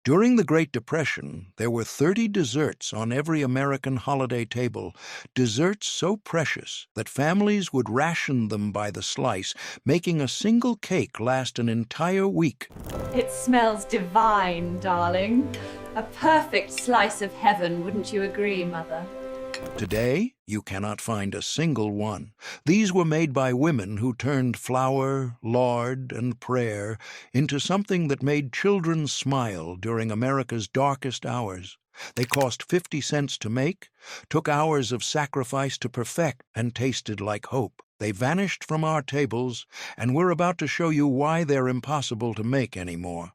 During the Great Depression, there were 30 desserts on every American holiday table, desserts so precious that families would ration them by the slice, making a single cake last an entire week. It smells divine, darling. A perfect slice of heaven, wouldn't you agree, Mother? Today, you cannot find a single one. These were made by women who turned flour, lard, and prayer into something that made children smile during America's darkest hours. They cost 50 cents to make, took hours of sacrifice to perfect, and tasted like hope. They vanished from our tables, and we're about to show you why they're impossible to make anymore.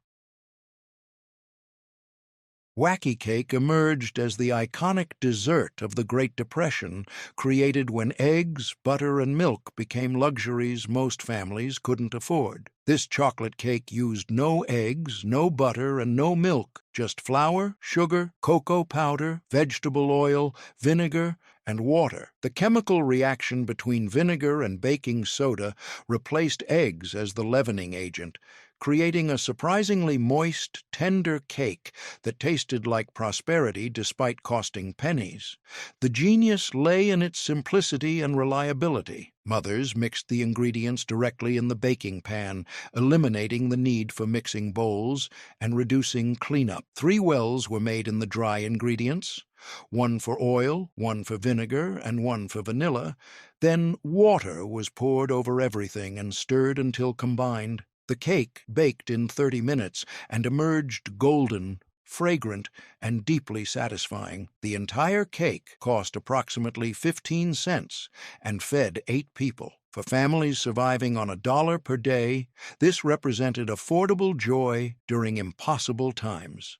Wacky cake emerged as the iconic dessert of the Great Depression, created when eggs, butter, and milk became luxuries most families couldn't afford. This chocolate cake used no eggs, no butter, and no milk, just flour, sugar, cocoa powder, vegetable oil, vinegar, and water. The chemical reaction between vinegar and baking soda replaced eggs as the leavening agent, creating a surprisingly moist, tender cake that tasted like prosperity despite costing pennies. The genius lay in its simplicity and reliability. Mothers mixed the ingredients directly in the baking pan, eliminating the need for mixing bowls and reducing cleanup. 3 wells were made in the dry ingredients, one for oil, one for vinegar, and one for vanilla. Then water was poured over everything and stirred until combined. The cake baked in 30 minutes and emerged golden, fragrant, and deeply satisfying. The entire cake cost approximately 15 cents and fed 8 people. For families surviving on $1 per day, this represented affordable joy during impossible times.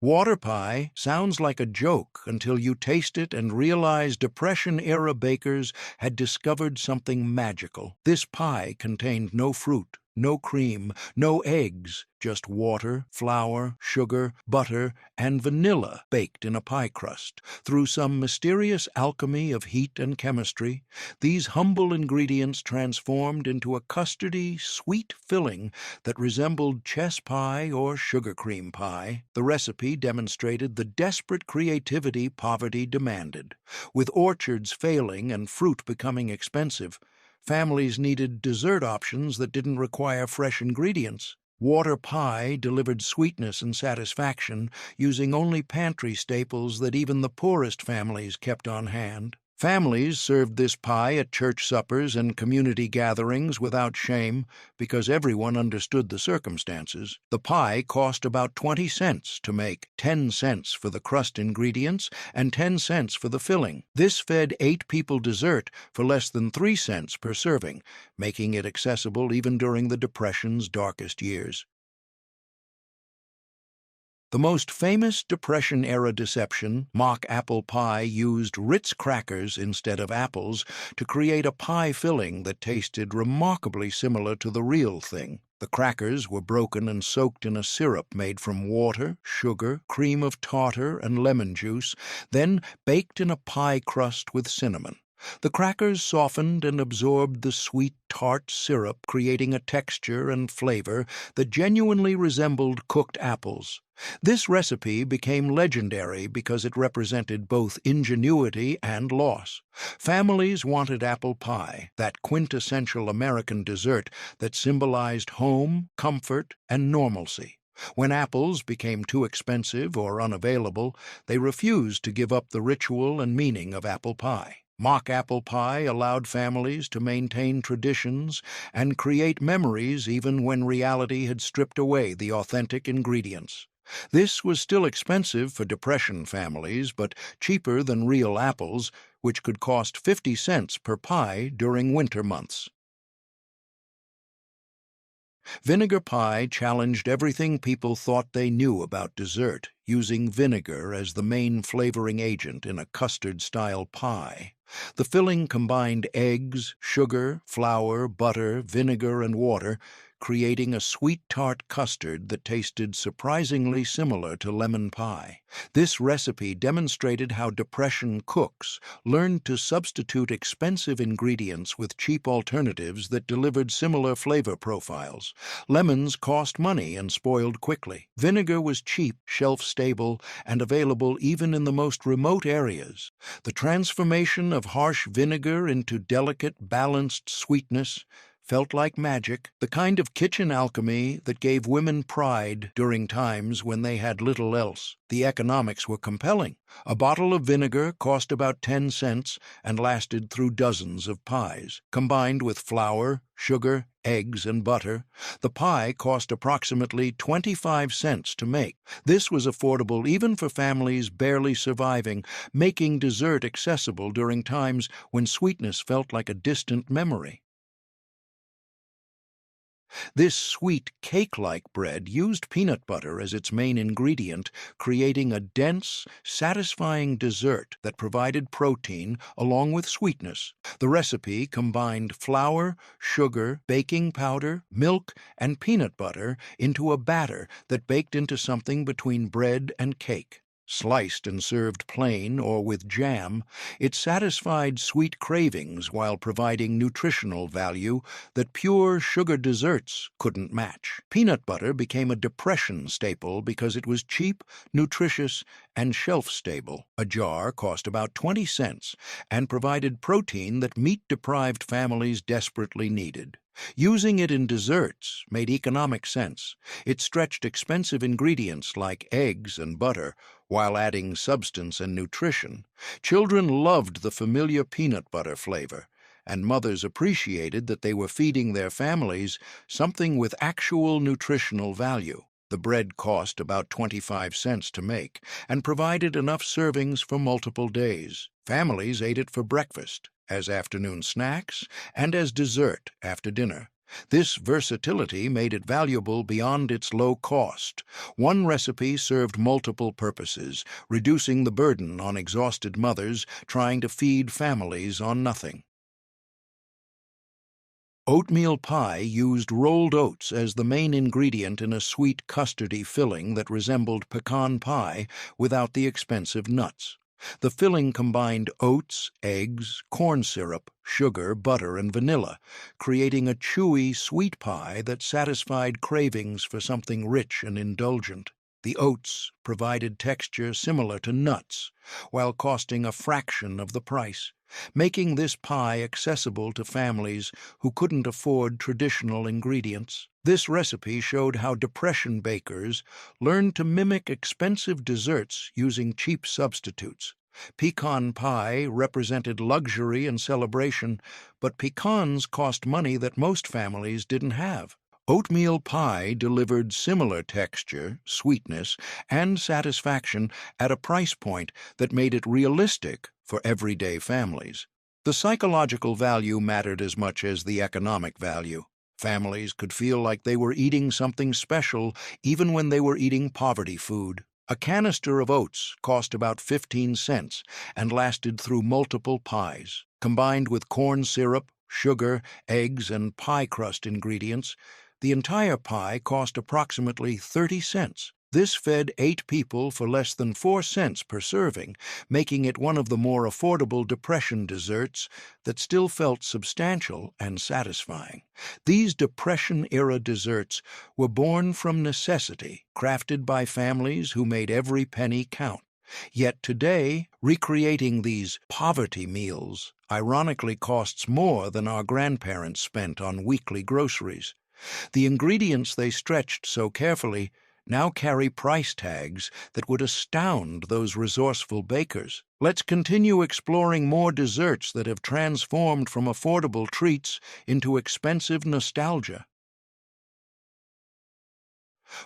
Water pie sounds like a joke until you taste it and realize Depression-era bakers had discovered something magical. This pie contained no fruit, no cream, no eggs, just water, flour, sugar, butter, and vanilla baked in a pie crust. Through some mysterious alchemy of heat and chemistry, these humble ingredients transformed into a custardy, sweet filling that resembled chess pie or sugar cream pie. The recipe demonstrated the desperate creativity poverty demanded. With orchards failing and fruit becoming expensive, families needed dessert options that didn't require fresh ingredients. Water pie delivered sweetness and satisfaction, using only pantry staples that even the poorest families kept on hand. Families served this pie at church suppers and community gatherings without shame because everyone understood the circumstances. The pie cost about 20 cents to make, 10 cents for the crust ingredients, and 10 cents for the filling. This fed 8 people dessert for less than 3 cents per serving, making it accessible even during the Depression's darkest years. The most famous Depression-era deception, mock apple pie, used Ritz crackers instead of apples to create a pie filling that tasted remarkably similar to the real thing. The crackers were broken and soaked in a syrup made from water, sugar, cream of tartar, and lemon juice, then baked in a pie crust with cinnamon. The crackers softened and absorbed the sweet, tart syrup, creating a texture and flavor that genuinely resembled cooked apples. This recipe became legendary because it represented both ingenuity and loss. Families wanted apple pie, that quintessential American dessert that symbolized home, comfort, and normalcy. When apples became too expensive or unavailable, they refused to give up the ritual and meaning of apple pie. Mock apple pie allowed families to maintain traditions and create memories even when reality had stripped away the authentic ingredients. This was still expensive for Depression families, but cheaper than real apples, which could cost 50 cents per pie during winter months. Vinegar pie challenged everything people thought they knew about dessert, using vinegar as the main flavoring agent in a custard-style pie. The filling combined eggs, sugar, flour, butter, vinegar, and water, creating a sweet-tart custard that tasted surprisingly similar to lemon pie. This recipe demonstrated how Depression cooks learned to substitute expensive ingredients with cheap alternatives that delivered similar flavor profiles. Lemons cost money and spoiled quickly. Vinegar was cheap, shelf-stable, and available even in the most remote areas. The transformation of harsh vinegar into delicate, balanced sweetness felt like magic, the kind of kitchen alchemy that gave women pride during times when they had little else. The economics were compelling. A bottle of vinegar cost about 10 cents and lasted through dozens of pies. Combined with flour, sugar, eggs, and butter, the pie cost approximately 25 cents to make. This was affordable even for families barely surviving, making dessert accessible during times when sweetness felt like a distant memory. This sweet, cake-like bread used peanut butter as its main ingredient, creating a dense, satisfying dessert that provided protein along with sweetness. The recipe combined flour, sugar, baking powder, milk, and peanut butter into a batter that baked into something between bread and cake. Sliced and served plain or with jam, it satisfied sweet cravings while providing nutritional value that pure sugar desserts couldn't match. Peanut butter became a Depression staple because it was cheap, nutritious, and shelf-stable. A jar cost about 20 cents and provided protein that meat-deprived families desperately needed. Using it in desserts made economic sense. It stretched expensive ingredients like eggs and butter while adding substance and nutrition. Children loved the familiar peanut butter flavor, and mothers appreciated that they were feeding their families something with actual nutritional value. The bread cost about 25 cents to make and provided enough servings for multiple days. Families ate it for breakfast, as afternoon snacks, and as dessert after dinner. This versatility made it valuable beyond its low cost. One recipe served multiple purposes, reducing the burden on exhausted mothers trying to feed families on nothing. Oatmeal pie used rolled oats as the main ingredient in a sweet custardy filling that resembled pecan pie without the expensive nuts. The filling combined oats, eggs, corn syrup, sugar, butter, and vanilla, creating a chewy, sweet pie that satisfied cravings for something rich and indulgent. The oats provided texture similar to nuts, while costing a fraction of the price, making this pie accessible to families who couldn't afford traditional ingredients. This recipe showed how Depression bakers learned to mimic expensive desserts using cheap substitutes. Pecan pie represented luxury and celebration, but pecans cost money that most families didn't have. Oatmeal pie delivered similar texture, sweetness, and satisfaction at a price point that made it realistic for everyday families. The psychological value mattered as much as the economic value. Families could feel like they were eating something special even when they were eating poverty food. A canister of oats cost about 15 cents and lasted through multiple pies. Combined with corn syrup, sugar, eggs, and pie crust ingredients, the entire pie cost approximately 30 cents. This fed 8 people for less than 4 cents per serving, making it one of the more affordable Depression desserts that still felt substantial and satisfying. These Depression-era desserts were born from necessity, crafted by families who made every penny count. Yet today, recreating these poverty meals ironically costs more than our grandparents spent on weekly groceries. The ingredients they stretched so carefully now carry price tags that would astound those resourceful bakers. Let's continue exploring more desserts that have transformed from affordable treats into expensive nostalgia.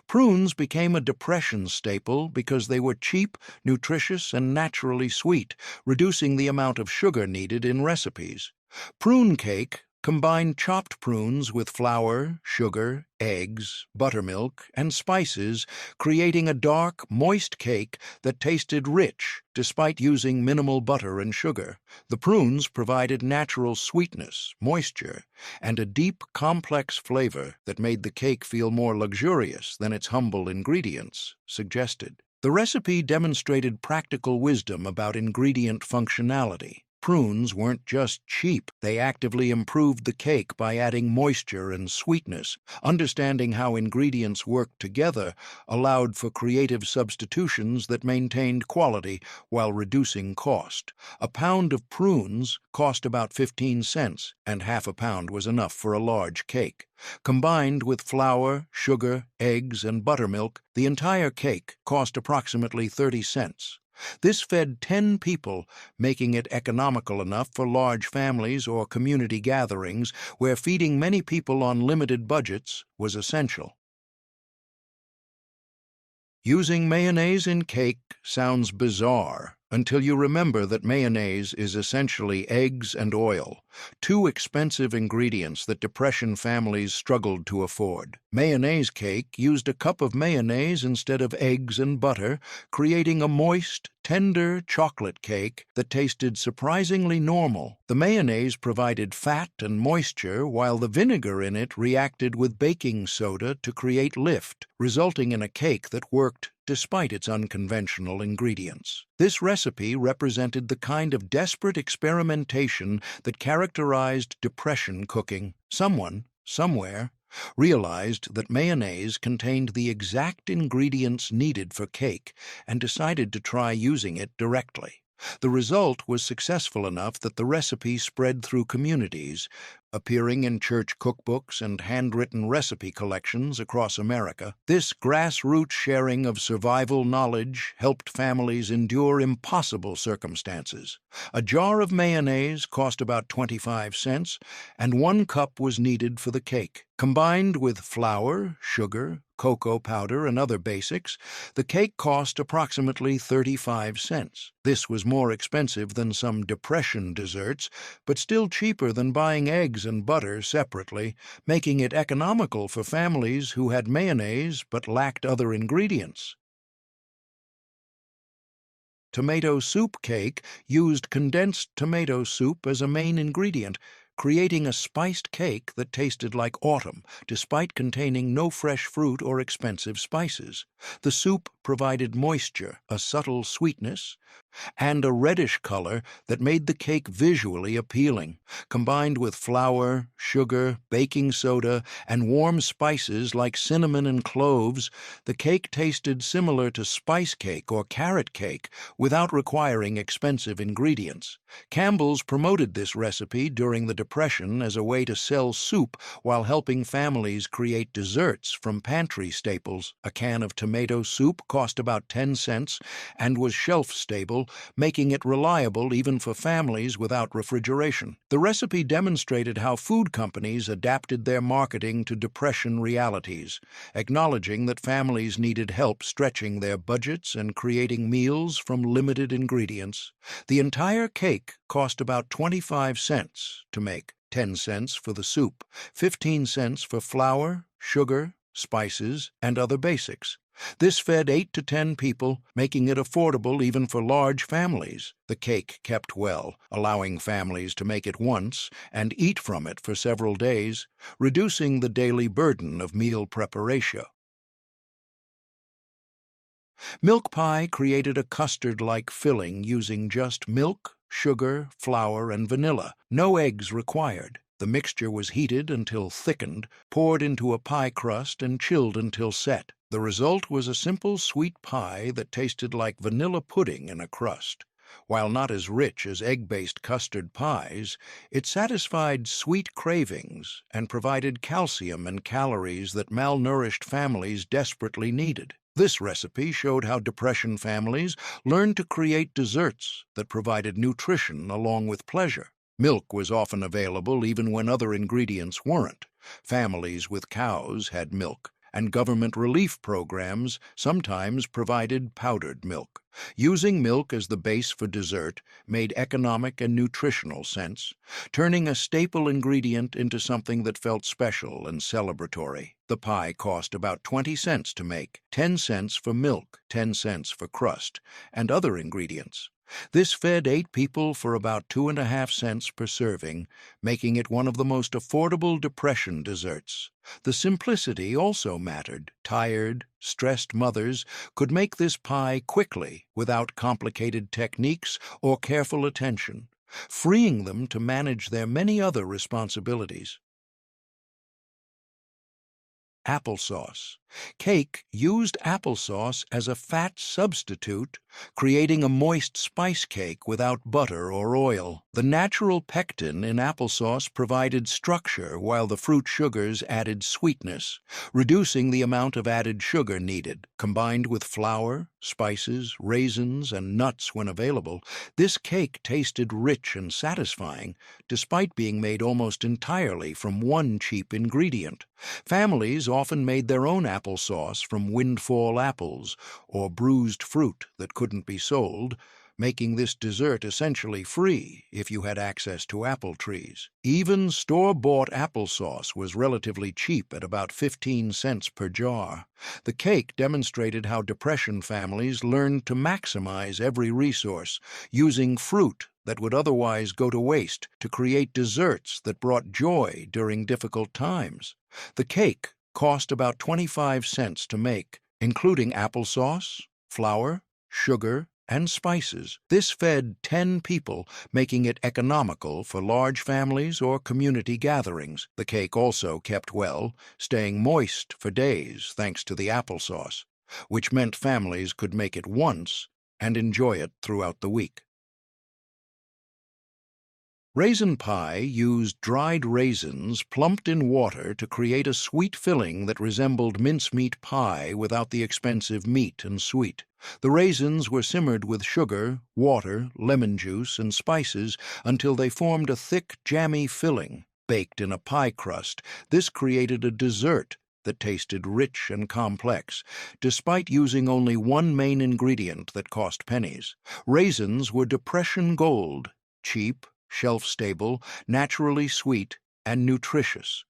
Prunes became a Depression staple because they were cheap, nutritious, and naturally sweet, reducing the amount of sugar needed in recipes. Prune cake Combine chopped prunes with flour, sugar, eggs, buttermilk, and spices, creating a dark, moist cake that tasted rich despite using minimal butter and sugar. The prunes provided natural sweetness, moisture, and a deep, complex flavor that made the cake feel more luxurious than its humble ingredients suggested. The recipe demonstrated practical wisdom about ingredient functionality. Prunes weren't just cheap, they actively improved the cake by adding moisture and sweetness. Understanding how ingredients worked together allowed for creative substitutions that maintained quality while reducing cost. A pound of prunes cost about 15 cents, and half a pound was enough for a large cake. Combined with flour, sugar, eggs, and buttermilk, the entire cake cost approximately 30 cents. This fed 10 people, making it economical enough for large families or community gatherings where feeding many people on limited budgets was essential. Using mayonnaise in cake sounds bizarre until you remember that mayonnaise is essentially eggs and oil, two expensive ingredients that Depression families struggled to afford. Mayonnaise cake used a cup of mayonnaise instead of eggs and butter, creating a moist, tender chocolate cake that tasted surprisingly normal. The mayonnaise provided fat and moisture, while the vinegar in it reacted with baking soda to create lift, resulting in a cake that worked despite its unconventional ingredients. This recipe represented the kind of desperate experimentation that characterized Depression cooking. Someone, somewhere, realized that mayonnaise contained the exact ingredients needed for cake and decided to try using it directly. The result was successful enough that the recipe spread through communities, appearing in church cookbooks and handwritten recipe collections across America. This grassroots sharing of survival knowledge helped families endure impossible circumstances. A jar of mayonnaise cost about 25 cents, and 1 cup was needed for the cake. Combined with flour, sugar, cocoa powder, and other basics, the cake cost approximately 35 cents. This was more expensive than some Depression desserts, but still cheaper than buying eggs and butter separately, making it economical for families who had mayonnaise but lacked other ingredients. Tomato soup cake used condensed tomato soup as a main ingredient, creating a spiced cake that tasted like autumn, despite containing no fresh fruit or expensive spices. The soup provided moisture, a subtle sweetness, and a reddish color that made the cake visually appealing. Combined with flour, sugar, baking soda, and warm spices like cinnamon and cloves, the cake tasted similar to spice cake or carrot cake without requiring expensive ingredients. Campbell's promoted this recipe during the Depression as a way to sell soup while helping families create desserts from pantry staples. A can of tomato soup cost about 10 cents and was shelf-stable, making it reliable even for families without refrigeration. The recipe demonstrated how food companies adapted their marketing to Depression realities, acknowledging that families needed help stretching their budgets and creating meals from limited ingredients. The entire cake cost about 25 cents to make, 10 cents for the soup, 15 cents for flour, sugar, spices, and other basics. This fed 8 to 10 people, making it affordable even for large families. The cake kept well, allowing families to make it once and eat from it for several days, reducing the daily burden of meal preparation. Milk pie created a custard-like filling using just milk, sugar, flour, and vanilla. No eggs required. The mixture was heated until thickened, poured into a pie crust, and chilled until set. The result was a simple sweet pie that tasted like vanilla pudding in a crust. While not as rich as egg-based custard pies, it satisfied sweet cravings and provided calcium and calories that malnourished families desperately needed. This recipe showed how Depression families learned to create desserts that provided nutrition along with pleasure. Milk was often available even when other ingredients weren't. Families with cows had milk, and government relief programs sometimes provided powdered milk. Using milk as the base for dessert made economic and nutritional sense, turning a staple ingredient into something that felt special and celebratory. The pie cost about 20 cents to make, 10 cents for milk, 10 cents for crust, and other ingredients. This fed 8 people for about 2.5 cents per serving, making it one of the most affordable Depression desserts. The simplicity also mattered. Tired, stressed mothers could make this pie quickly without complicated techniques or careful attention, freeing them to manage their many other responsibilities. Applesauce. Cake used applesauce as a fat substitute, creating a moist spice cake without butter or oil. The natural pectin in applesauce provided structure while the fruit sugars added sweetness, reducing the amount of added sugar needed. Combined with flour, spices, raisins, and nuts when available, this cake tasted rich and satisfying, despite being made almost entirely from one cheap ingredient. Families often made their own applesauce from windfall apples or bruised fruit that couldn't be sold, making this dessert essentially free if you had access to apple trees. Even store-bought applesauce was relatively cheap at about 15 cents per jar. The cake demonstrated how Depression families learned to maximize every resource, using fruit that would otherwise go to waste to create desserts that brought joy during difficult times. The cake cost about 25 cents to make, including applesauce, flour, sugar, and spices. This fed 10 people, making it economical for large families or community gatherings. The cake also kept well, staying moist for days thanks to the applesauce, which meant families could make it once and enjoy it throughout the week. Raisin pie used dried raisins plumped in water to create a sweet filling that resembled mincemeat pie without the expensive meat and sweet. The raisins were simmered with sugar, water, lemon juice, and spices until they formed a thick, jammy filling. Baked in a pie crust, this created a dessert that tasted rich and complex, despite using only one main ingredient that cost pennies. Raisins were Depression gold, cheap, shelf-stable, naturally sweet, and nutritious.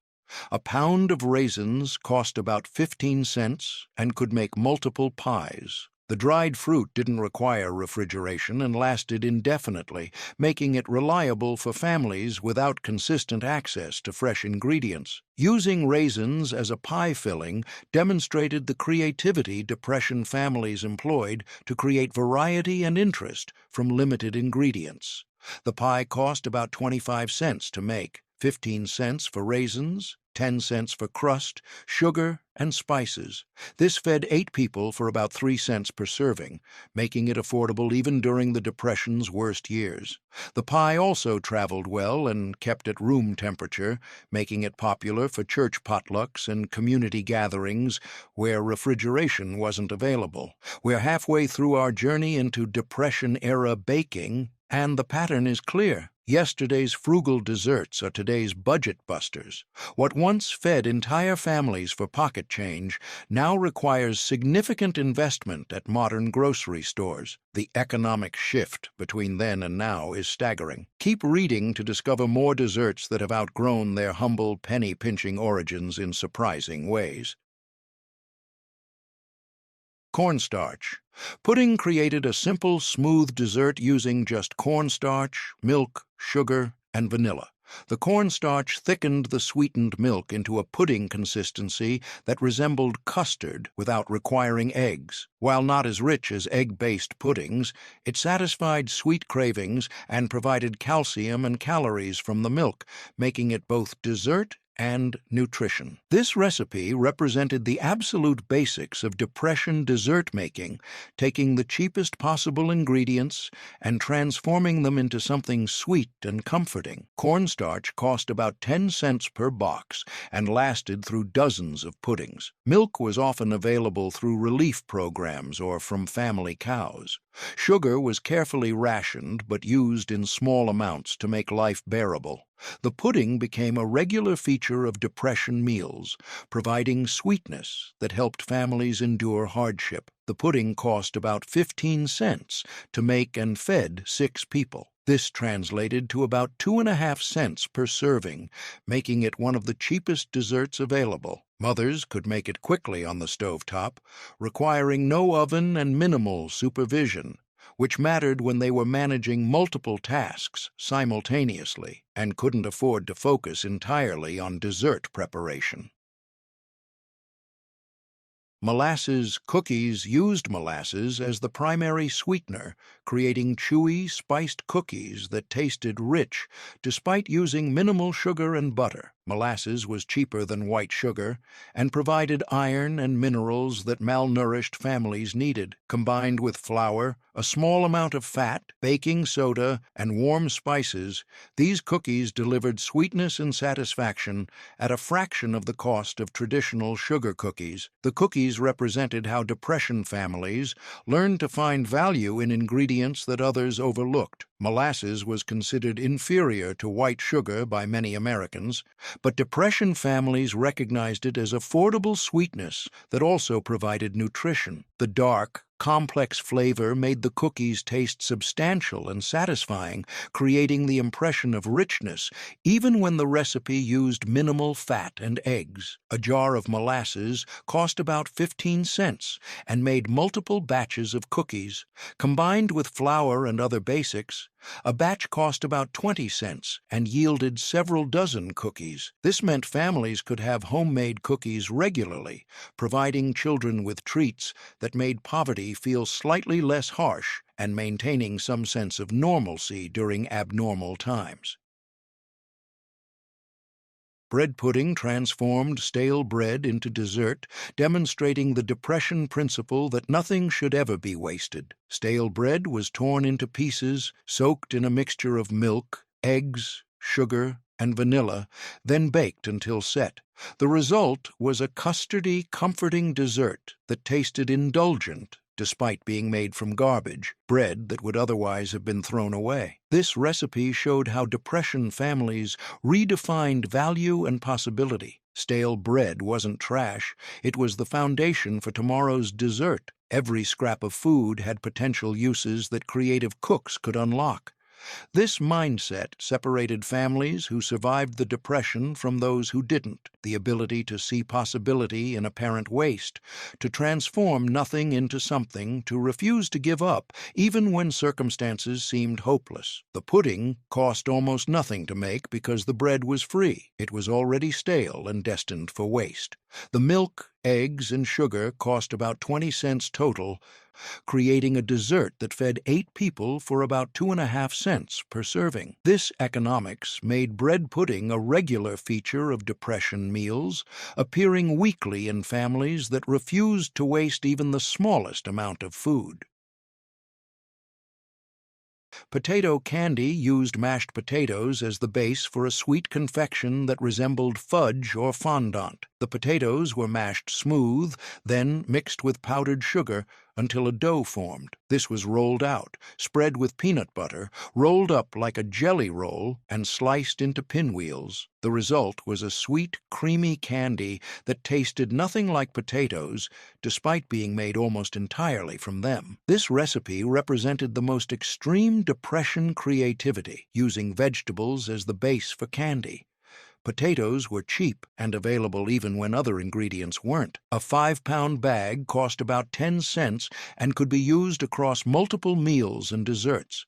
A pound of raisins cost about 15 cents and could make multiple pies. The dried fruit didn't require refrigeration and lasted indefinitely, making it reliable for families without consistent access to fresh ingredients. Using raisins as a pie filling demonstrated the creativity Depression families employed to create variety and interest from limited ingredients. The pie cost about 25 cents to make, 15 cents for raisins, 10 cents for crust, sugar, and spices. This fed 8 people for about 3 cents per serving, making it affordable even during the Depression's worst years. The pie also traveled well and kept at room temperature, making it popular for church potlucks and community gatherings where refrigeration wasn't available. We're halfway through our journey into Depression-era baking, and the pattern is clear. Yesterday's frugal desserts are today's budget busters. What once fed entire families for pocket change now requires significant investment at modern grocery stores. The economic shift between then and now is staggering. Keep reading to discover more desserts that have outgrown their humble penny-pinching origins in surprising ways. Cornstarch. Pudding created a simple, smooth dessert using just cornstarch, milk, sugar, and vanilla. The cornstarch thickened the sweetened milk into a pudding consistency that resembled custard without requiring eggs. While not as rich as egg-based puddings, it satisfied sweet cravings and provided calcium and calories from the milk, making it both dessert and nutrition. This recipe represented the absolute basics of Depression dessert making, taking the cheapest possible ingredients and transforming them into something sweet and comforting. Cornstarch cost about 10 cents per box and lasted through dozens of puddings. Milk was often available through relief programs or from family cows. Sugar was carefully rationed but used in small amounts to make life bearable. The pudding became a regular feature of Depression meals, providing sweetness that helped families endure hardship. The pudding cost about 15 cents to make and fed 6 people. This translated to about 2.5 cents per serving, making it one of the cheapest desserts available. Mothers could make it quickly on the stovetop, requiring no oven and minimal supervision, which mattered when they were managing multiple tasks simultaneously and couldn't afford to focus entirely on dessert preparation. Molasses cookies used molasses as the primary sweetener, creating chewy, spiced cookies that tasted rich despite using minimal sugar and butter. Molasses was cheaper than white sugar and provided iron and minerals that malnourished families needed. Combined with flour, a small amount of fat, baking soda, and warm spices, these cookies delivered sweetness and satisfaction at a fraction of the cost of traditional sugar cookies. The cookies represented how Depression families learned to find value in ingredients that others overlooked. Molasses was considered inferior to white sugar by many Americans, but Depression families recognized it as affordable sweetness that also provided nutrition. The dark, complex flavor made the cookies taste substantial and satisfying, creating the impression of richness, even when the recipe used minimal fat and eggs. A jar of molasses cost about 15 cents and made multiple batches of cookies. Combined with flour and other basics, a batch cost about 20 cents and yielded several dozen cookies. This meant families could have homemade cookies regularly, providing children with treats that made poverty feel slightly less harsh and maintaining some sense of normalcy during abnormal times. Bread pudding transformed stale bread into dessert, demonstrating the Depression principle that nothing should ever be wasted. Stale bread was torn into pieces, soaked in a mixture of milk, eggs, sugar, and vanilla, then baked until set. The result was a custardy, comforting dessert that tasted indulgent despite being made from garbage, bread that would otherwise have been thrown away. This recipe showed how Depression families redefined value and possibility. Stale bread wasn't trash, it was the foundation for tomorrow's dessert. Every scrap of food had potential uses that creative cooks could unlock. This mindset separated families who survived the Depression from those who didn't, the ability to see possibility in apparent waste, to transform nothing into something, to refuse to give up, even when circumstances seemed hopeless. The pudding cost almost nothing to make because the bread was free. It was already stale and destined for waste. The milk, eggs, and sugar cost about 20 cents total, creating a dessert that fed 8 people for about 2.5 cents per serving. This economics made bread pudding a regular feature of Depression meals, appearing weekly in families that refused to waste even the smallest amount of food. Potato candy used mashed potatoes as the base for a sweet confection that resembled fudge or fondant. The potatoes were mashed smooth, then mixed with powdered sugar until a dough formed. This was rolled out, spread with peanut butter, rolled up like a jelly roll, and sliced into pinwheels. The result was a sweet, creamy candy that tasted nothing like potatoes, despite being made almost entirely from them. This recipe represented the most extreme Depression creativity, using vegetables as the base for candy. Potatoes were cheap and available even when other ingredients weren't. A 5-pound bag cost about 10 cents and could be used across multiple meals and desserts.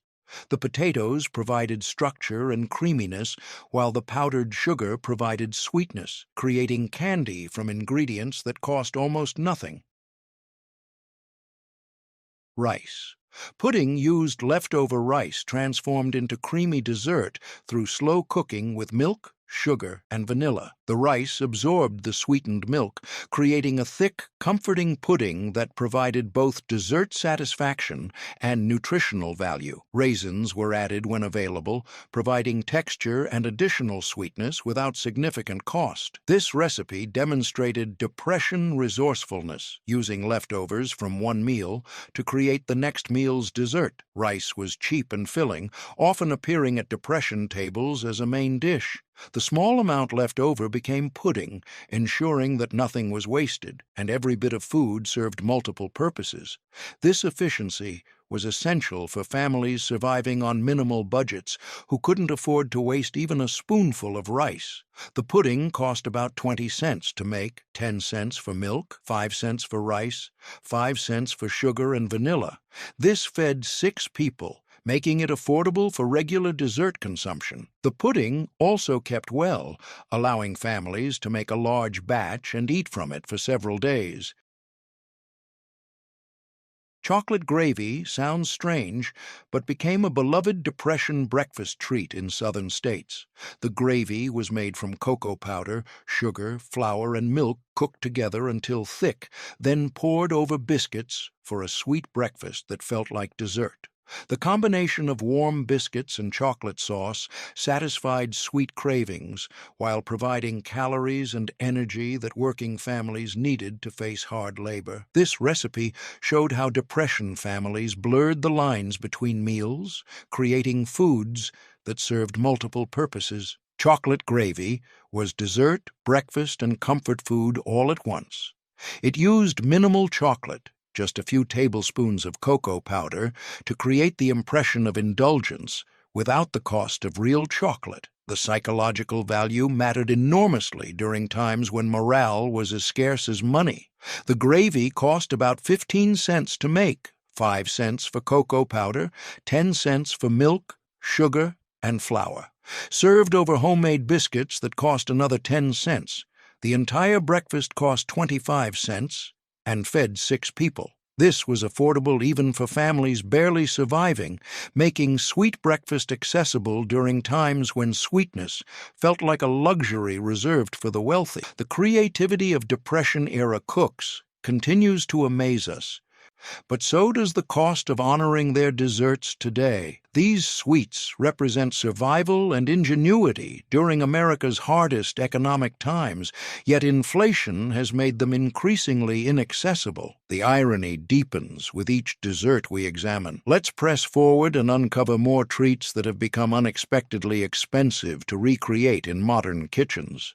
The potatoes provided structure and creaminess, while the powdered sugar provided sweetness, creating candy from ingredients that cost almost nothing. Rice. Pudding used leftover rice transformed into creamy dessert through slow cooking with milk, sugar, and vanilla. The The rice absorbed the sweetened milk, creating a thick, comforting pudding that provided both dessert satisfaction and nutritional value. Raisins were added when available, providing texture and additional sweetness without significant cost. This recipe demonstrated Depression resourcefulness, using leftovers from one meal to create the next meal's dessert. Rice was cheap and filling, often appearing at Depression tables as a main dish. The small amount left over became pudding, ensuring that nothing was wasted, and every bit of food served multiple purposes. This efficiency was essential for families surviving on minimal budgets who couldn't afford to waste even a spoonful of rice. The pudding cost about 20 cents to make, 10 cents for milk, 5 cents for rice, 5 cents for sugar and vanilla. This fed 6 people, making it affordable for regular dessert consumption. The pudding also kept well, allowing families to make a large batch and eat from it for several days. Chocolate gravy sounds strange, but became a beloved Depression breakfast treat in southern states. The gravy was made from cocoa powder, sugar, flour, and milk cooked together until thick, then poured over biscuits for a sweet breakfast that felt like dessert. The combination of warm biscuits and chocolate sauce satisfied sweet cravings while providing calories and energy that working families needed to face hard labor. This recipe showed how Depression families blurred the lines between meals, creating foods that served multiple purposes. Chocolate gravy was dessert, breakfast, and comfort food all at once. It used minimal chocolate, just a few tablespoons of cocoa powder, to create the impression of indulgence without the cost of real chocolate. The psychological value mattered enormously during times when morale was as scarce as money. The gravy cost about 15 cents to make, 5 cents for cocoa powder, 10 cents for milk, sugar, and flour. Served over homemade biscuits that cost another 10 cents, the entire breakfast cost 25 cents, and fed 6 people. This was affordable even for families barely surviving, making sweet breakfast accessible during times when sweetness felt like a luxury reserved for the wealthy. The creativity of Depression-era cooks continues to amaze us, but so does the cost of honoring their desserts today. These sweets represent survival and ingenuity during America's hardest economic times, yet inflation has made them increasingly inaccessible. The irony deepens with each dessert we examine. Let's press forward and uncover more treats that have become unexpectedly expensive to recreate in modern kitchens.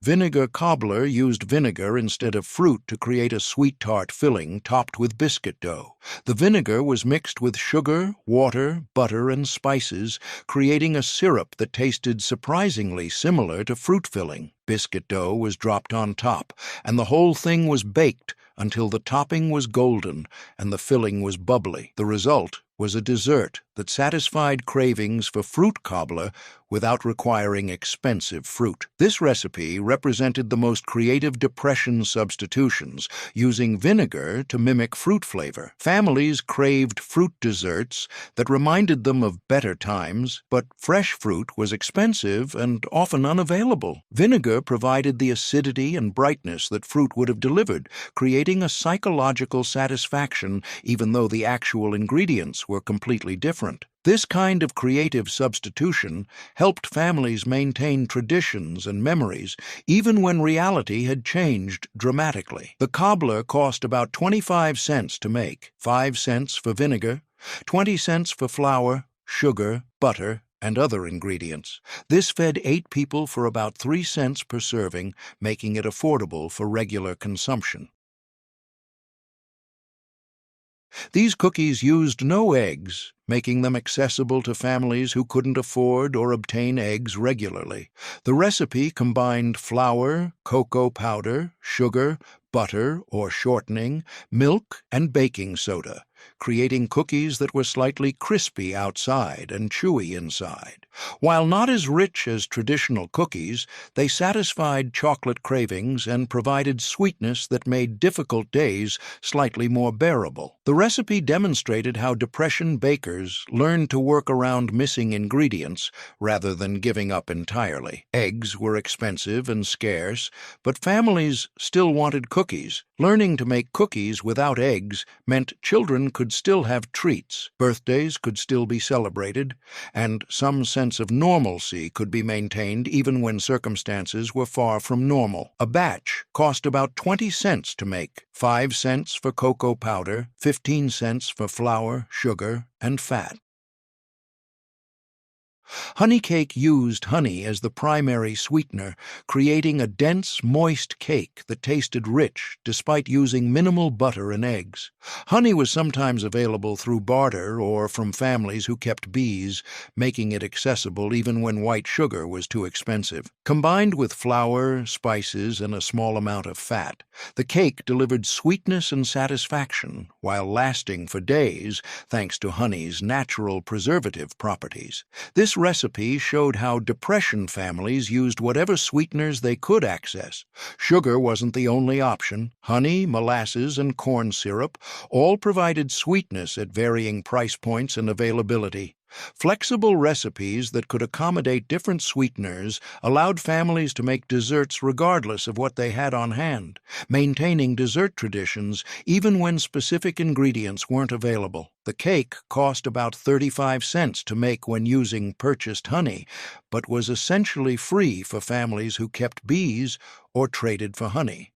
Vinegar cobbler used vinegar instead of fruit to create a sweet tart filling topped with biscuit dough. The vinegar was mixed with sugar, water, butter, and spices, creating a syrup that tasted surprisingly similar to fruit filling. Biscuit dough was dropped on top, and the whole thing was baked until the topping was golden and the filling was bubbly. The result was a dessert that satisfied cravings for fruit cobbler without requiring expensive fruit. This recipe represented the most creative Depression substitutions, using vinegar to mimic fruit flavor. Families craved fruit desserts that reminded them of better times, but fresh fruit was expensive and often unavailable. Vinegar provided the acidity and brightness that fruit would have delivered, creating a psychological satisfaction even though the actual ingredients were completely different. This kind of creative substitution helped families maintain traditions and memories, even when reality had changed dramatically. The cobbler cost about 25 cents to make, 5 cents for vinegar, 20 cents for flour, sugar, butter, and other ingredients. This fed 8 people for about 3 cents per serving, making it affordable for regular consumption. These cookies used no eggs, making them accessible to families who couldn't afford or obtain eggs regularly. The recipe combined flour, cocoa powder, sugar, butter or shortening, milk, and baking soda, creating cookies that were slightly crispy outside and chewy inside. While not as rich as traditional cookies, they satisfied chocolate cravings and provided sweetness that made difficult days slightly more bearable. The recipe demonstrated how Depression bakers bakers learned to work around missing ingredients rather than giving up entirely. Eggs were expensive and scarce, but families still wanted cookies. Learning to make cookies without eggs meant children could still have treats, birthdays could still be celebrated, and some sense of normalcy could be maintained even when circumstances were far from normal. A batch cost about 20 cents to make, 5 cents for cocoa powder, 15 cents for flour, sugar, and fat. Honey cake used honey as the primary sweetener, creating a dense, moist cake that tasted rich despite using minimal butter and eggs. Honey was sometimes available through barter or from families who kept bees, making it accessible even when white sugar was too expensive. Combined with flour, spices, and a small amount of fat, the cake delivered sweetness and satisfaction while lasting for days thanks to honey's natural preservative properties. This recipe showed how Depression families used whatever sweeteners they could access. Sugar wasn't the only option. Honey, molasses, and corn syrup all provided sweetness at varying price points and availability. Flexible recipes that could accommodate different sweeteners allowed families to make desserts regardless of what they had on hand, maintaining dessert traditions even when specific ingredients weren't available. The cake cost about 35 cents to make when using purchased honey, but was essentially free for families who kept bees or traded for honey.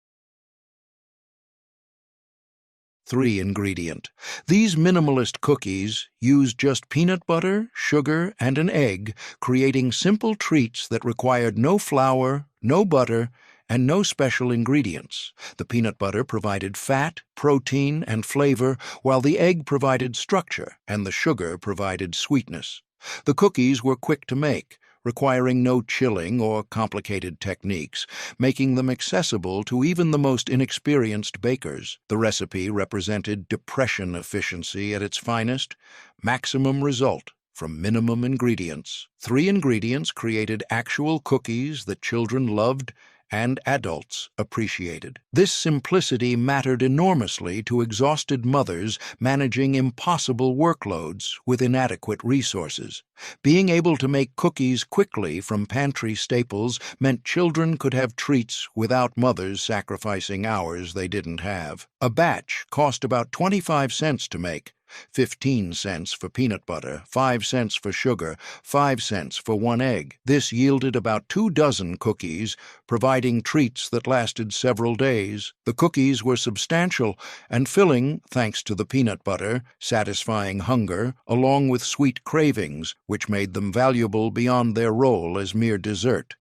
3-ingredient. These minimalist cookies used just peanut butter, sugar, and an egg, creating simple treats that required no flour, no butter, and no special ingredients. The peanut butter provided fat, protein, and flavor, while the egg provided structure and the sugar provided sweetness. The cookies were quick to make, requiring no chilling or complicated techniques, making them accessible to even the most inexperienced bakers. The recipe represented Depression efficiency at its finest, maximum result from minimum ingredients. 3 ingredients created actual cookies that children loved and adults appreciated. This simplicity mattered enormously to exhausted mothers managing impossible workloads with inadequate resources. Being able to make cookies quickly from pantry staples meant children could have treats without mothers sacrificing hours they didn't have. A batch cost about 25 cents to make, 15 cents for peanut butter, 5 cents for sugar, 5 cents for 1 egg. This yielded about 2 dozen cookies, providing treats that lasted several days. The cookies were substantial and filling thanks to the peanut butter, satisfying hunger, along with sweet cravings, which made them valuable beyond their role as mere dessert.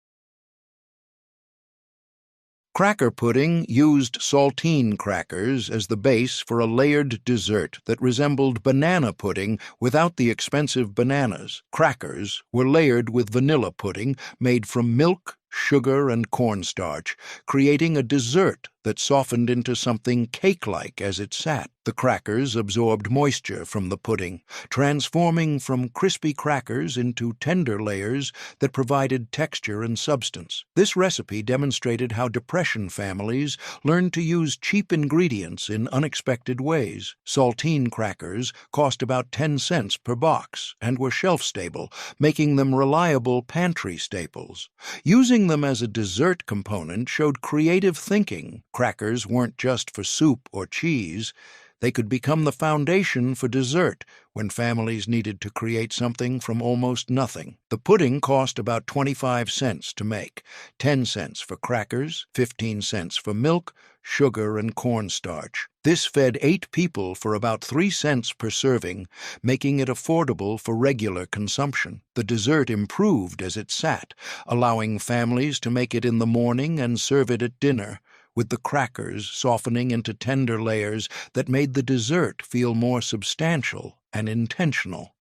Cracker pudding used saltine crackers as the base for a layered dessert that resembled banana pudding without the expensive bananas. Crackers were layered with vanilla pudding made from milk, sugar, and cornstarch, creating a dessert that softened into something cake-like as it sat. The crackers absorbed moisture from the pudding, transforming from crispy crackers into tender layers that provided texture and substance. This recipe demonstrated how Depression families learned to use cheap ingredients in unexpected ways. Saltine crackers cost about 10 cents per box and were shelf-stable, making them reliable pantry staples. Using them as a dessert component showed creative thinking. Crackers weren't just for soup or cheese. They could become the foundation for dessert when families needed to create something from almost nothing. The pudding cost about 25 cents to make, 10 cents for crackers, 15 cents for milk, sugar, and cornstarch. This fed 8 people for about 3 cents per serving, making it affordable for regular consumption. The dessert improved as it sat, allowing families to make it in the morning and serve it at dinner, with the crackers softening into tender layers that made the dessert feel more substantial and intentional.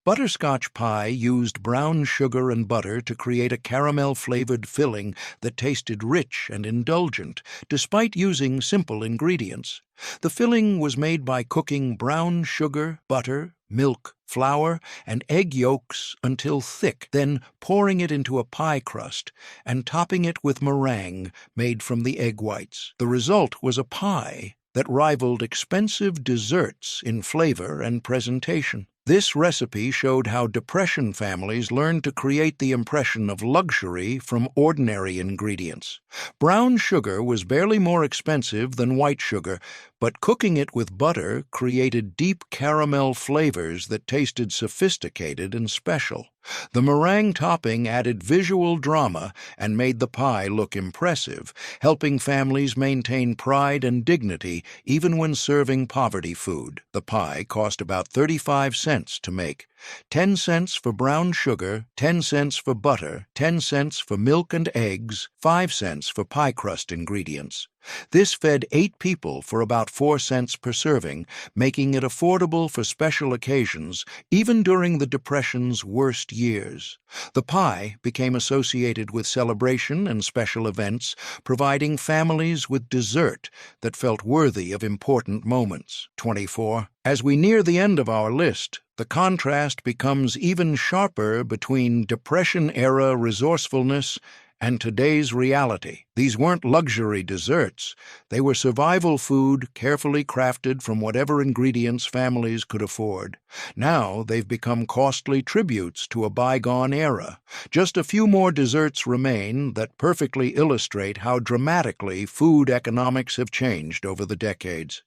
Butterscotch pie used brown sugar and butter to create a caramel-flavored filling that tasted rich and indulgent, despite using simple ingredients. The filling was made by cooking brown sugar, butter, milk, flour, and egg yolks until thick, then pouring it into a pie crust and topping it with meringue made from the egg whites. The result was a pie that rivaled expensive desserts in flavor and presentation. This recipe showed how Depression families learned to create the impression of luxury from ordinary ingredients. Brown sugar was barely more expensive than white sugar, but cooking it with butter created deep caramel flavors that tasted sophisticated and special. The meringue topping added visual drama and made the pie look impressive, helping families maintain pride and dignity even when serving poverty food. The pie cost about 35 cents to make. 10 cents for brown sugar, 10 cents for butter, 10 cents for milk and eggs, 5 cents for pie crust ingredients. This fed 8 people for about 4 cents per serving, making it affordable for special occasions, even during the Depression's worst years. The pie became associated with celebration and special events, providing families with dessert that felt worthy of important moments. 24. As we near the end of our list, the contrast becomes even sharper between Depression-era resourcefulness and today's reality. These weren't luxury desserts. They were survival food carefully crafted from whatever ingredients families could afford. Now they've become costly tributes to a bygone era. Just a few more desserts remain that perfectly illustrate how dramatically food economics have changed over the decades.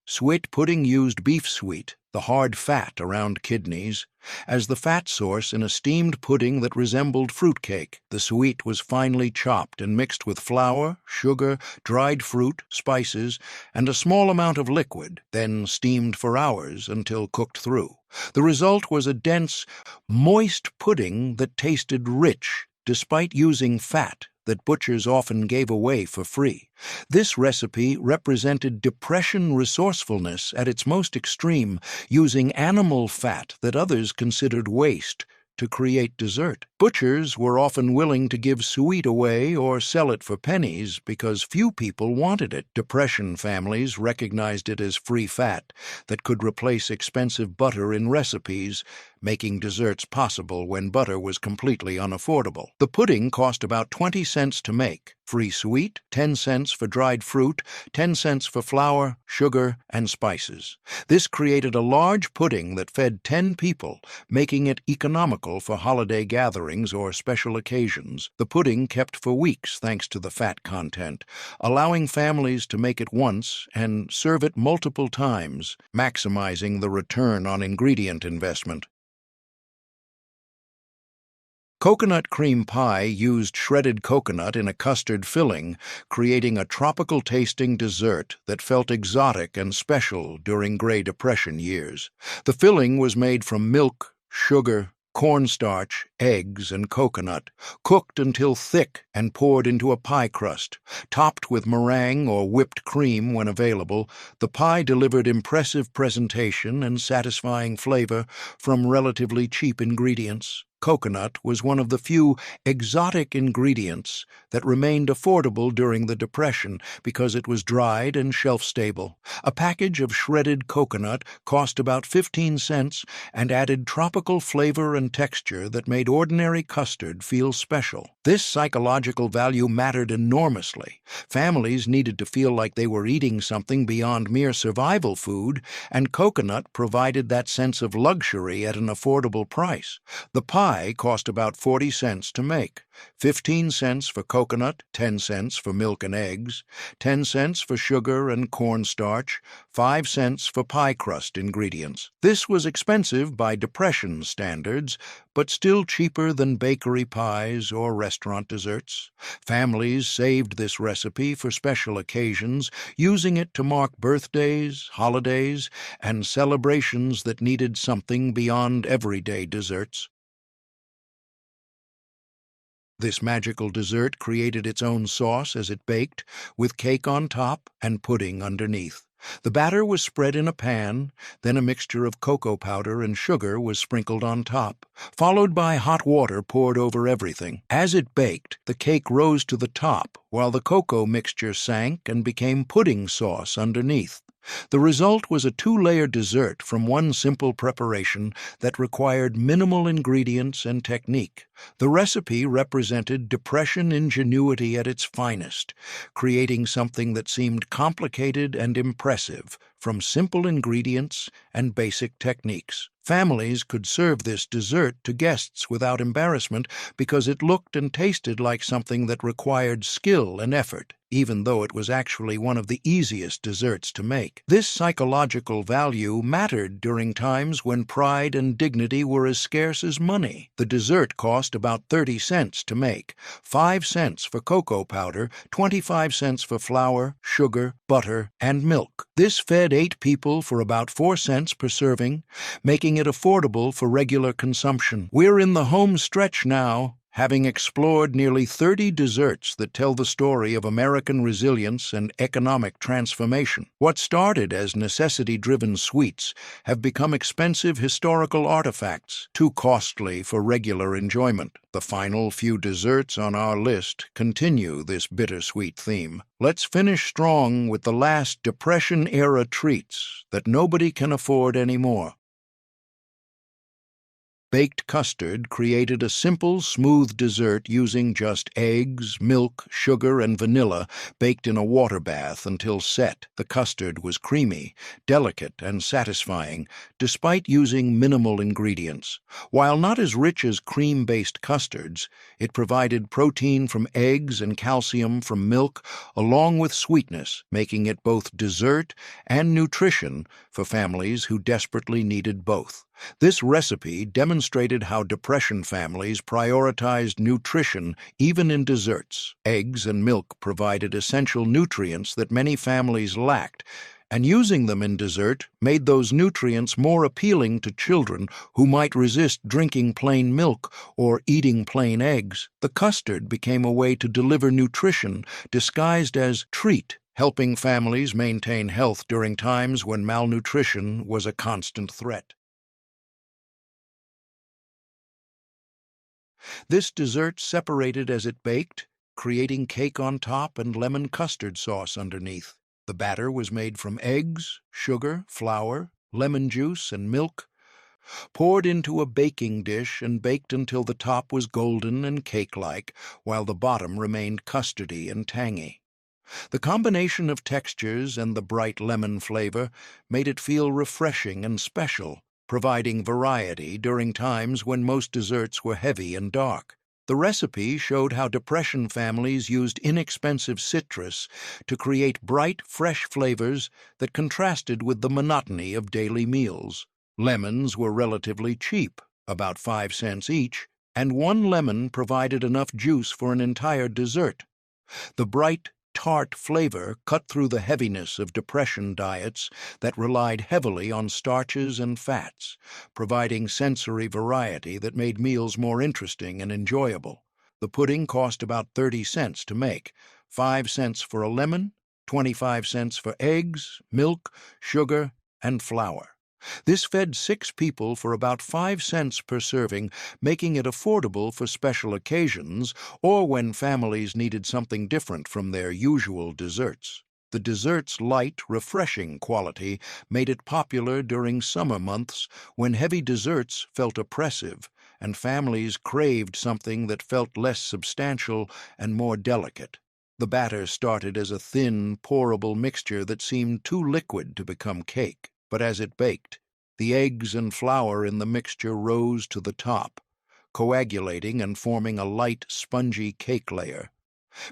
Suet pudding used beef suet, the hard fat around kidneys, as the fat source in a steamed pudding that resembled fruitcake. The suet was finely chopped and mixed with flour, sugar, dried fruit, spices, and a small amount of liquid, then steamed for hours until cooked through. The result was a dense, moist pudding that tasted rich, despite using fat that butchers often gave away for free. This recipe represented Depression resourcefulness at its most extreme, using animal fat that others considered waste to create dessert. Butchers were often willing to give suet away or sell it for pennies because few people wanted it. Depression families recognized it as free fat that could replace expensive butter in recipes, making desserts possible when butter was completely unaffordable. The pudding cost about 20 cents to make. Free suet, 10 cents for dried fruit, 10 cents for flour, sugar, and spices. This created a large pudding that fed 10 people, making it economical for holiday gatherings or special occasions. The pudding kept for weeks thanks to the fat content, allowing families to make it once and serve it multiple times, maximizing the return on ingredient investment. Coconut cream pie used shredded coconut in a custard filling, creating a tropical-tasting dessert that felt exotic and special during Great Depression years. The filling was made from milk, sugar, cornstarch, eggs, and coconut, cooked until thick and poured into a pie crust. Topped with meringue or whipped cream when available, the pie delivered impressive presentation and satisfying flavor from relatively cheap ingredients. Coconut was one of the few exotic ingredients that remained affordable during the Depression because it was dried and shelf-stable. A package of shredded coconut cost about 15 cents and added tropical flavor and texture that made ordinary custard feel special. This psychological value mattered enormously. Families needed to feel like they were eating something beyond mere survival food, and coconut provided that sense of luxury at an affordable price. The pie cost about 40 cents to make. 15 cents for coconut, 10 cents for milk and eggs, 10 cents for sugar and cornstarch, 5 cents for pie crust ingredients. This was expensive by Depression standards, but still cheaper than bakery pies or restaurant desserts. Families saved this recipe for special occasions, using it to mark birthdays, holidays, and celebrations that needed something beyond everyday desserts. This magical dessert created its own sauce as it baked, with cake on top and pudding underneath. The batter was spread in a pan, then a mixture of cocoa powder and sugar was sprinkled on top, followed by hot water poured over everything. As it baked, the cake rose to the top, while the cocoa mixture sank and became pudding sauce underneath. The result was a two-layer dessert from one simple preparation that required minimal ingredients and technique. The recipe represented Depression ingenuity at its finest, creating something that seemed complicated and impressive from simple ingredients and basic techniques. Families could serve this dessert to guests without embarrassment because it looked and tasted like something that required skill and effort, even though it was actually one of the easiest desserts to make. This psychological value mattered during times when pride and dignity were as scarce as money. The dessert cost about 30 cents to make, 5 cents for cocoa powder, 25 cents for flour, sugar, butter, and milk. This fed 8 people for about 4 cents per serving, making it affordable for regular consumption. We're in the home stretch now, having explored nearly 30 desserts that tell the story of American resilience and economic transformation. What started as necessity-driven sweets have become expensive historical artifacts, too costly for regular enjoyment. The final few desserts on our list continue this bittersweet theme. Let's finish strong with the last Depression-era treats that nobody can afford anymore. Baked custard created a simple, smooth dessert using just eggs, milk, sugar, and vanilla baked in a water bath until set. The custard was creamy, delicate, and satisfying, despite using minimal ingredients. While not as rich as cream-based custards, it provided protein from eggs and calcium from milk, along with sweetness, making it both dessert and nutrition for families who desperately needed both. This recipe demonstrated how Depression families prioritized nutrition even in desserts. Eggs and milk provided essential nutrients that many families lacked, and using them in dessert made those nutrients more appealing to children who might resist drinking plain milk or eating plain eggs. The custard became a way to deliver nutrition disguised as treat, helping families maintain health during times when malnutrition was a constant threat. This dessert separated as it baked, creating cake on top and lemon custard sauce underneath. The batter was made from eggs, sugar, flour, lemon juice, and milk, poured into a baking dish and baked until the top was golden and cake-like, while the bottom remained custardy and tangy. The combination of textures and the bright lemon flavor made it feel refreshing and special, providing variety during times when most desserts were heavy and dark. The recipe showed how Depression families used inexpensive citrus to create bright, fresh flavors that contrasted with the monotony of daily meals. Lemons were relatively cheap, about 5 cents each, and one lemon provided enough juice for an entire dessert. The bright, tart flavor cut through the heaviness of Depression diets that relied heavily on starches and fats, providing sensory variety that made meals more interesting and enjoyable. The pudding cost about 30 cents to make, 5 cents for a lemon, 25 cents for eggs, milk, sugar, and flour. This fed 6 people for about 5 cents per serving, making it affordable for special occasions or when families needed something different from their usual desserts. The dessert's light, refreshing quality made it popular during summer months when heavy desserts felt oppressive and families craved something that felt less substantial and more delicate. The batter started as a thin, pourable mixture that seemed too liquid to become cake. But as it baked, the eggs and flour in the mixture rose to the top, coagulating and forming a light, spongy cake layer.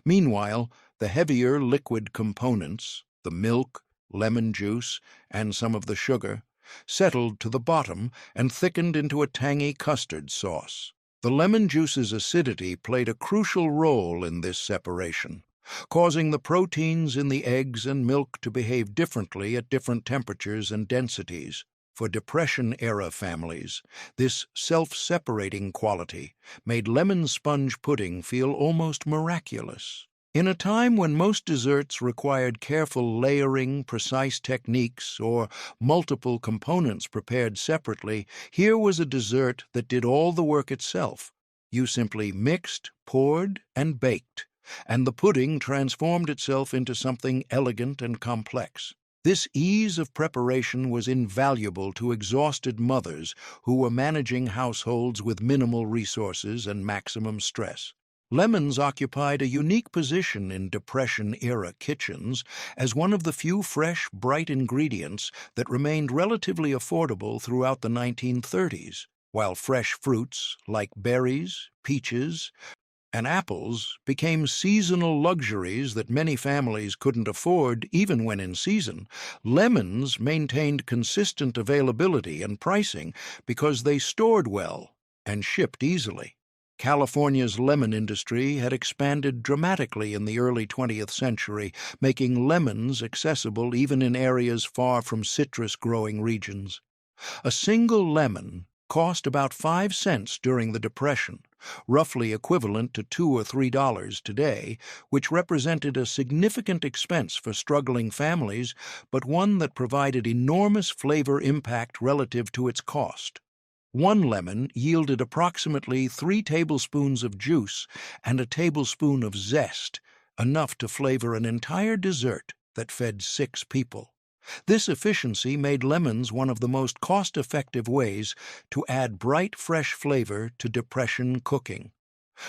Meanwhile, the heavier liquid components, the milk, lemon juice, and some of the sugar, settled to the bottom and thickened into a tangy custard sauce. The lemon juice's acidity played a crucial role in this separation, causing the proteins in the eggs and milk to behave differently at different temperatures and densities. For Depression-era families, this self-separating quality made lemon sponge pudding feel almost miraculous. In a time when most desserts required careful layering, precise techniques, or multiple components prepared separately, here was a dessert that did all the work itself. You simply mixed, poured, and baked, and the pudding transformed itself into something elegant and complex. This ease of preparation was invaluable to exhausted mothers who were managing households with minimal resources and maximum stress. Lemons occupied a unique position in Depression-era kitchens as one of the few fresh, bright ingredients that remained relatively affordable throughout the 1930s, while fresh fruits like berries, peaches, and apples became seasonal luxuries that many families couldn't afford even when in season. Lemons maintained consistent availability and pricing because they stored well and shipped easily. California's lemon industry had expanded dramatically in the early 20th century, making lemons accessible even in areas far from citrus-growing regions. A single lemon cost about 5 cents during the Depression, roughly equivalent to $2 or $3 today, which represented a significant expense for struggling families, but one that provided enormous flavor impact relative to its cost. One lemon yielded approximately 3 tablespoons of juice and a tablespoon of zest, enough to flavor an entire dessert that fed 6 people. This efficiency made lemons one of the most cost-effective ways to add bright, fresh flavor to Depression cooking.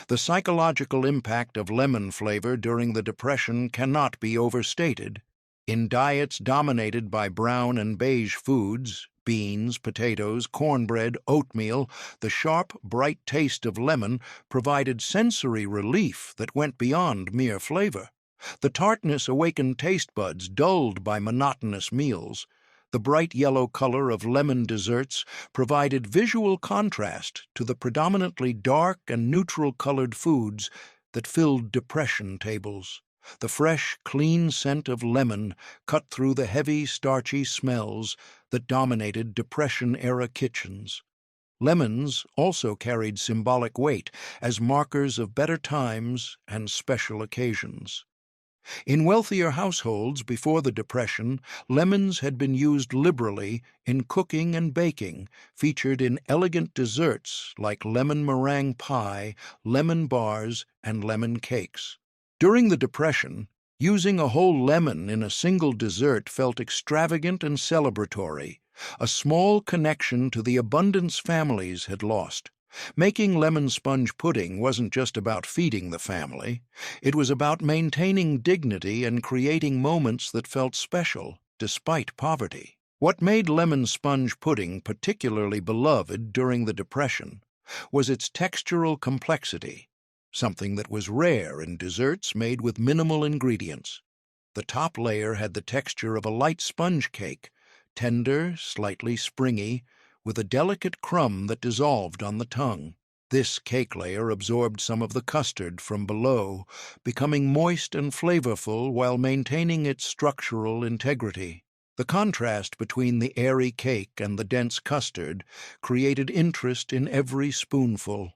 The psychological impact of lemon flavor during the Depression cannot be overstated. In diets dominated by brown and beige foods, beans, potatoes, cornbread, oatmeal, the sharp, bright taste of lemon provided sensory relief that went beyond mere flavor. The tartness awakened taste buds dulled by monotonous meals. The bright yellow color of lemon desserts provided visual contrast to the predominantly dark and neutral-colored foods that filled Depression tables. The fresh, clean scent of lemon cut through the heavy, starchy smells that dominated Depression-era kitchens. Lemons also carried symbolic weight as markers of better times and special occasions. In wealthier households before the Depression, lemons had been used liberally in cooking and baking, featured in elegant desserts like lemon meringue pie, lemon bars, and lemon cakes. During the Depression, using a whole lemon in a single dessert felt extravagant and celebratory, a small connection to the abundance families had lost. Making lemon sponge pudding wasn't just about feeding the family. It was about maintaining dignity and creating moments that felt special, despite poverty. What made lemon sponge pudding particularly beloved during the Depression was its textural complexity, something that was rare in desserts made with minimal ingredients. The top layer had the texture of a light sponge cake, tender, slightly springy, with a delicate crumb that dissolved on the tongue. This cake layer absorbed some of the custard from below, becoming moist and flavorful while maintaining its structural integrity. The contrast between the airy cake and the dense custard created interest in every spoonful.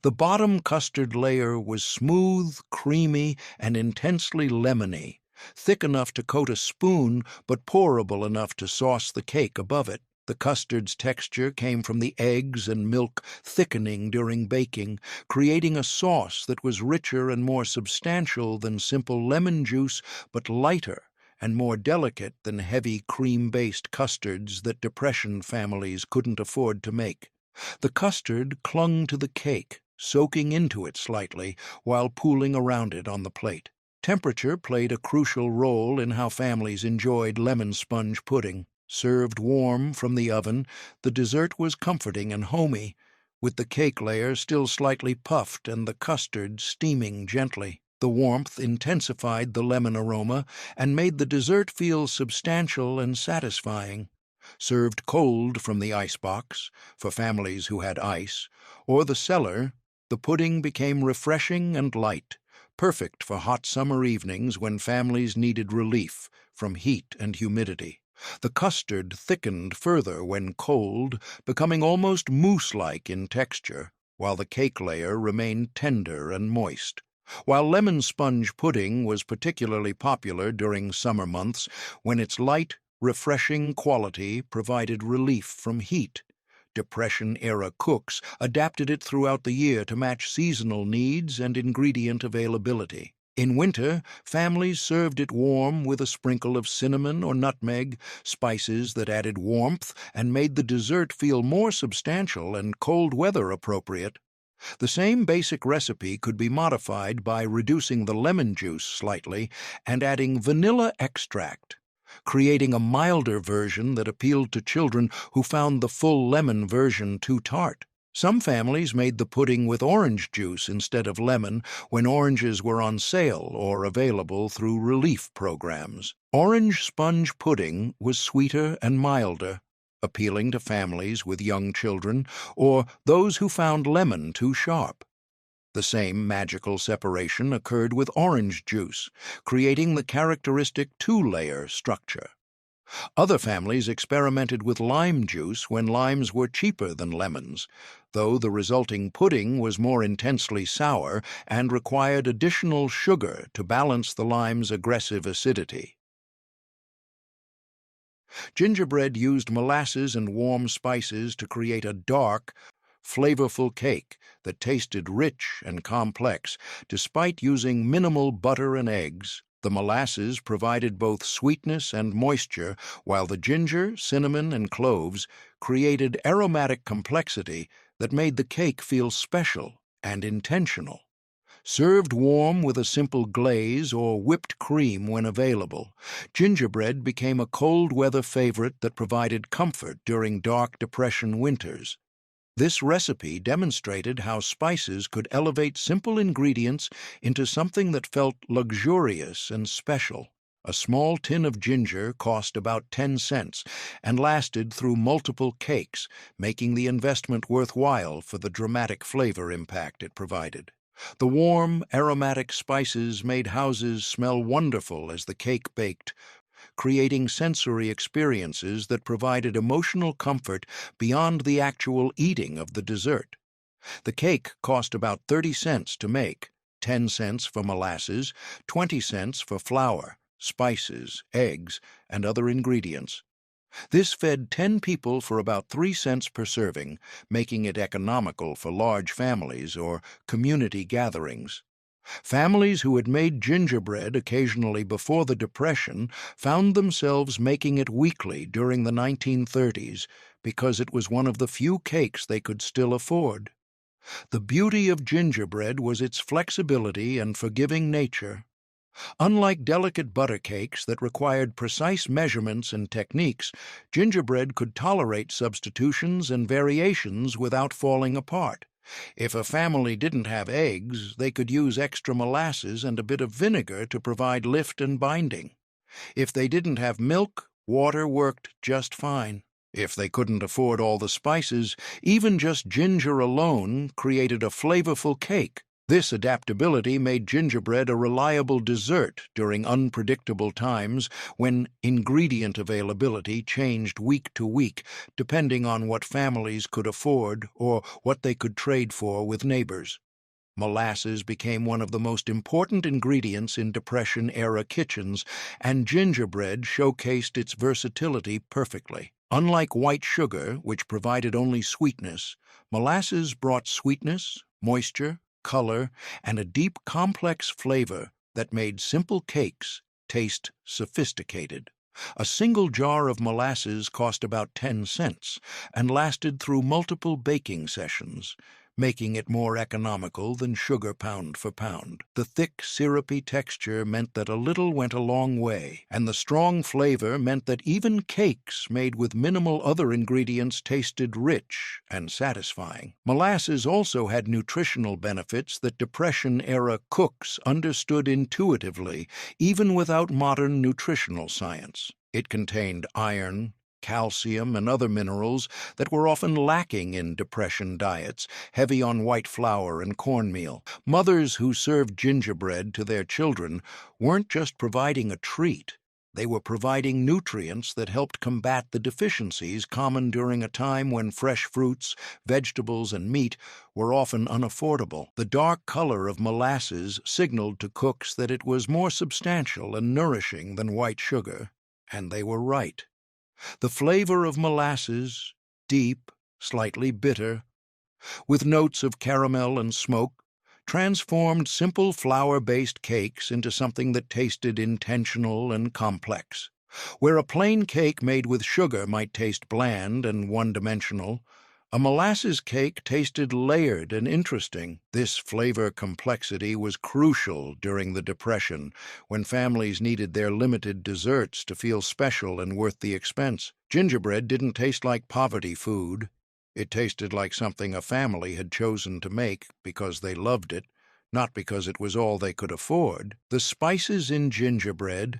The bottom custard layer was smooth, creamy, and intensely lemony, thick enough to coat a spoon but pourable enough to sauce the cake above it. The custard's texture came from the eggs and milk thickening during baking, creating a sauce that was richer and more substantial than simple lemon juice, but lighter and more delicate than heavy cream-based custards that Depression families couldn't afford to make. The custard clung to the cake, soaking into it slightly while pooling around it on the plate. Temperature played a crucial role in how families enjoyed lemon sponge pudding. Served warm from the oven, the dessert was comforting and homey, with the cake layer still slightly puffed and the custard steaming gently. The warmth intensified the lemon aroma and made the dessert feel substantial and satisfying. Served cold from the icebox, for families who had ice, or the cellar, the pudding became refreshing and light, perfect for hot summer evenings when families needed relief from heat and humidity. The custard thickened further when cold, becoming almost mousse-like in texture, while the cake layer remained tender and moist. While lemon sponge pudding was particularly popular during summer months, when its light, refreshing quality provided relief from heat, Depression-era cooks adapted it throughout the year to match seasonal needs and ingredient availability. In winter, families served it warm with a sprinkle of cinnamon or nutmeg, spices that added warmth and made the dessert feel more substantial and cold weather appropriate. The same basic recipe could be modified by reducing the lemon juice slightly and adding vanilla extract, creating a milder version that appealed to children who found the full lemon version too tart. Some families made the pudding with orange juice instead of lemon when oranges were on sale or available through relief programs. Orange sponge pudding was sweeter and milder, appealing to families with young children or those who found lemon too sharp. The same magical separation occurred with orange juice, creating the characteristic two-layer structure. Other families experimented with lime juice when limes were cheaper than lemons, though the resulting pudding was more intensely sour and required additional sugar to balance the lime's aggressive acidity. Gingerbread used molasses and warm spices to create a dark, flavorful cake that tasted rich and complex, despite using minimal butter and eggs. The molasses provided both sweetness and moisture, while the ginger, cinnamon, and cloves created aromatic complexity that made the cake feel special and intentional. Served warm with a simple glaze or whipped cream when available, gingerbread became a cold-weather favorite that provided comfort during dark Depression winters. This recipe demonstrated how spices could elevate simple ingredients into something that felt luxurious and special. A small tin of ginger cost about 10 cents and lasted through multiple cakes, making the investment worthwhile for the dramatic flavor impact it provided. The warm, aromatic spices made houses smell wonderful as the cake baked, creating sensory experiences that provided emotional comfort beyond the actual eating of the dessert. The cake cost about 30 cents to make, 10 cents for molasses, 20 cents for flour, spices, eggs, and other ingredients. This fed 10 people for about 3 cents per serving, making it economical for large families or community gatherings. Families who had made gingerbread occasionally before the Depression found themselves making it weekly during the 1930s because it was one of the few cakes they could still afford. The beauty of gingerbread was its flexibility and forgiving nature. Unlike delicate butter cakes that required precise measurements and techniques, gingerbread could tolerate substitutions and variations without falling apart. If a family didn't have eggs, they could use extra molasses and a bit of vinegar to provide lift and binding. If they didn't have milk, water worked just fine. If they couldn't afford all the spices, even just ginger alone created a flavorful cake. This adaptability made gingerbread a reliable dessert during unpredictable times when ingredient availability changed week to week, depending on what families could afford or what they could trade for with neighbors. Molasses became one of the most important ingredients in Depression-era kitchens, and gingerbread showcased its versatility perfectly. Unlike white sugar, which provided only sweetness, molasses brought sweetness, moisture, color, and a deep, complex flavor that made simple cakes taste sophisticated. A single jar of molasses cost about 10 cents and lasted through multiple baking sessions, making it more economical than sugar pound for pound. The thick, syrupy texture meant that a little went a long way, and the strong flavor meant that even cakes made with minimal other ingredients tasted rich and satisfying. Molasses also had nutritional benefits that Depression-era cooks understood intuitively, even without modern nutritional science. It contained iron, calcium, and other minerals that were often lacking in Depression diets, heavy on white flour and cornmeal. Mothers who served gingerbread to their children weren't just providing a treat. They were providing nutrients that helped combat the deficiencies common during a time when fresh fruits, vegetables, and meat were often unaffordable. The dark color of molasses signaled to cooks that it was more substantial and nourishing than white sugar, and they were right. The flavor of molasses, deep, slightly bitter, with notes of caramel and smoke, transformed simple flour-based cakes into something that tasted intentional and complex. Where a plain cake made with sugar might taste bland and one-dimensional, a molasses cake tasted layered and interesting. This flavor complexity was crucial during the Depression, when families needed their limited desserts to feel special and worth the expense. Gingerbread didn't taste like poverty food. It tasted like something a family had chosen to make because they loved it, not because it was all they could afford. The spices in gingerbread,